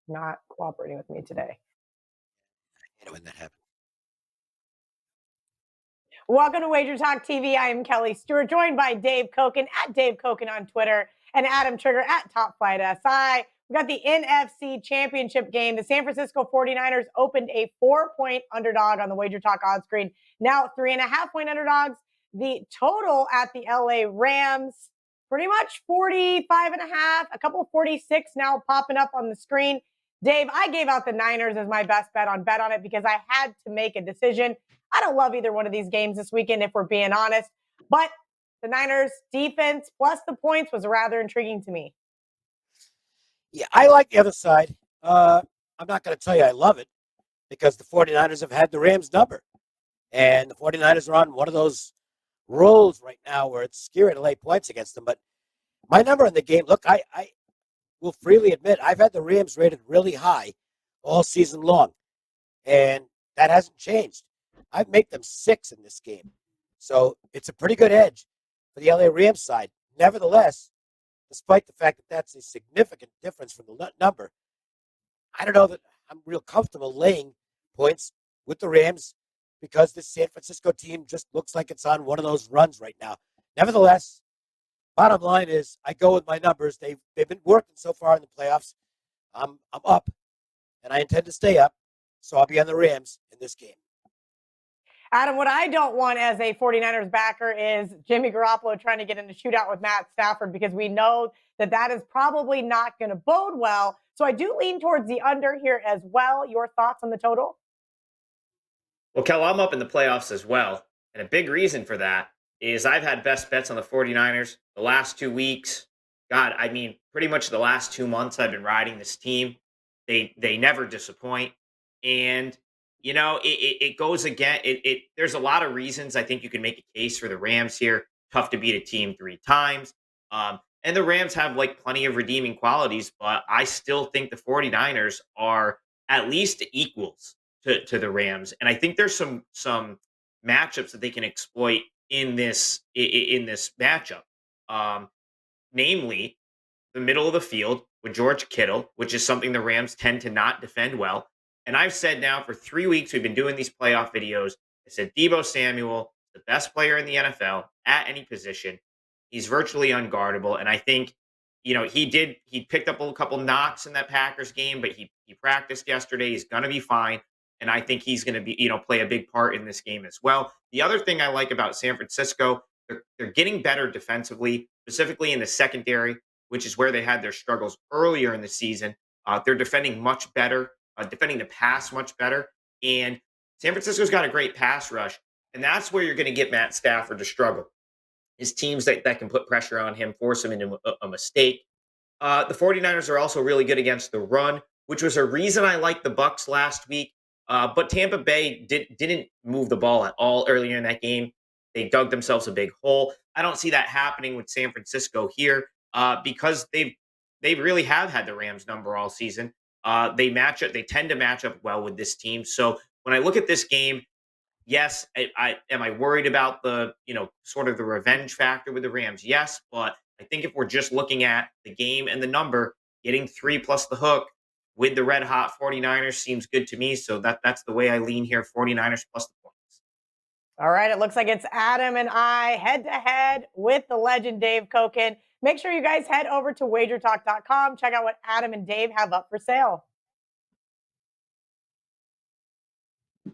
not cooperating with me today. You know when that happened. Welcome to WagerTalk TV. I am Kelly Stewart, joined by Dave Koken at Dave Koken on Twitter and Adam Trigger at Top Flight SI. We got the NFC Championship game. The San Francisco 49ers opened a 4-point underdog on the WagerTalk odds screen. Now 3.5-point underdogs. The total at the LA Rams, pretty much 45.5, a couple 46 now popping up on the screen. Dave, I gave out the Niners as my best bet on it because I had to make a decision. I don't love either one of these games this weekend, if we're being honest. But the Niners defense plus the points was rather intriguing to me. Yeah, I like the other side. I'm not going to tell you I love it because the 49ers have had the Rams number. And the 49ers are on one of those rolls right now where it's scary to lay points against them. But my number in the game, look, I will freely admit I've had the Rams rated really high all season long. And that hasn't changed. I'd make them 6 in this game. So it's a pretty good edge for the LA Rams side. Nevertheless, despite the fact that that's a significant difference from the number, I don't know that I'm real comfortable laying points with the Rams because this San Francisco team just looks like it's on one of those runs right now. Nevertheless, bottom line is I go with my numbers. They've been working so far in the playoffs. I'm up, and I intend to stay up, so I'll be on the Rams in this game. Adam, what I don't want as a 49ers backer is Jimmy Garoppolo trying to get in a shootout with Matt Stafford because we know that is probably not going to bode well. So I do lean towards the under here as well. Your thoughts on the total? Well, Kel, I'm up in the playoffs as well. And a big reason for that is I've had best bets on the 49ers the last 2 weeks. God, I mean, pretty much the last 2 months I've been riding this team. They never disappoint. And you know, it goes again. There's a lot of reasons I think you can make a case for the Rams here. Tough to beat a team 3 times. And the Rams have like plenty of redeeming qualities, but I still think the 49ers are at least equals to the Rams. And I think there's some matchups that they can exploit in this matchup. Namely the middle of the field with George Kittle, which is something the Rams tend to not defend well. And I've said now for 3 weeks, we've been doing these playoff videos. I said Deebo Samuel, the best player in the NFL at any position. He's virtually unguardable. And I think, you know, he picked up a couple knocks in that Packers game, but he practiced yesterday. He's going to be fine. And I think he's going to be, play a big part in this game as well. The other thing I like about San Francisco, they're getting better defensively, specifically in the secondary, which is where they had their struggles earlier in the season. They're defending much better. Defending the pass much better. And San Francisco's got a great pass rush. And that's where you're going to get Matt Stafford to struggle, is teams that can put pressure on him, force him into a mistake. The 49ers are also really good against the run, which was a reason I liked the Bucs last week. But Tampa Bay didn't move the ball at all earlier in that game. They dug themselves a big hole. I don't see that happening with San Francisco here because they really have had the Rams number all season. They tend to match up well with this team. So when I look at this game, yes, am I worried about the, sort of the revenge factor with the Rams? Yes, but I think if we're just looking at the game and the number, getting 3 plus the hook with the red hot 49ers seems good to me. So that's the way I lean here, 49ers plus the points. All right, it looks like it's Adam and I head to head with the legend Dave Koken. Make sure you guys head over to wagertalk.com. Check out what Adam and Dave have up for sale.